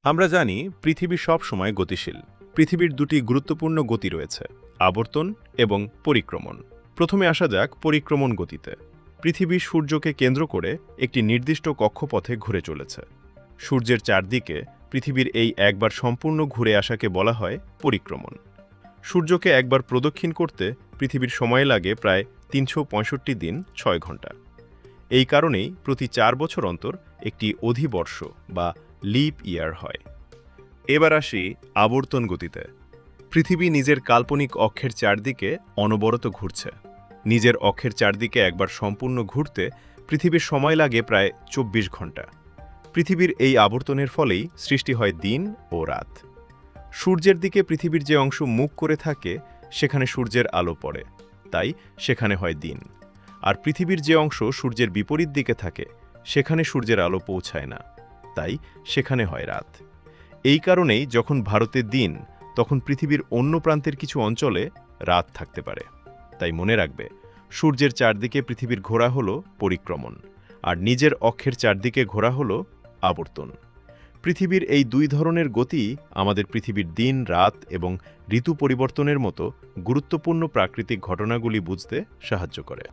আমরা জানি পৃথিবী সব সময় গতিশীল। পৃথিবীর দুটি গুরুত্বপূর্ণ গতি রয়েছে, আবর্তন এবং পরিক্রমণ। প্রথমে আসা যাক পরিক্রমণ গতিতে। পৃথিবী সূর্যকে কেন্দ্র করে একটি নির্দিষ্ট কক্ষপথে ঘুরে চলেছে। সূর্যের চারদিকে পৃথিবীর এই একবার সম্পূর্ণ ঘুরে আসাকে বলা হয় পরিক্রমণ। সূর্যকে একবার প্রদক্ষিণ করতে পৃথিবীর সময় লাগে প্রায় ৩৬৫ দিন ৬ ঘন্টা। এই কারণেই প্রতি ৪ বছর অন্তর একটি অধিবর্ষ বা লিপ ইয়ার হয়। এবার আসি আবর্তন গতিতে। পৃথিবী নিজের কাল্পনিক অক্ষের চারদিকে অনবরত ঘুরছে। নিজের অক্ষের চারদিকে একবার সম্পূর্ণ ঘুরতে পৃথিবীর সময় লাগে প্রায় ২৪ ঘন্টা। পৃথিবীর এই আবর্তনের ফলেই সৃষ্টি হয় দিন ও রাত। সূর্যের দিকে পৃথিবীর যে অংশ মুখ করে থাকে সেখানে সূর্যের আলো পড়ে, তাই সেখানে হয় দিন। আর পৃথিবীর যে অংশ সূর্যের বিপরীত দিকে থাকে সেখানে সূর্যের আলো পৌঁছায় না, তাই সেখানে হয় রাত। এই কারণেই যখন ভারতে দিন, তখন পৃথিবীর অন্য প্রান্তের কিছু অঞ্চলে রাত থাকতে পারে। তাই মনে রাখবে, সূর্যের চারদিকে পৃথিবীর ঘোরা হলো পরিক্রমণ, আর নিজের অক্ষের চারদিকে ঘোরা হলো আবর্তন। পৃথিবীর এই দুই ধরনের গতি আমাদের পৃথিবীর দিন, রাত এবং ঋতু পরিবর্তনের মতো গুরুত্বপূর্ণ প্রাকৃতিক ঘটনাগুলি বুঝতে সাহায্য করে।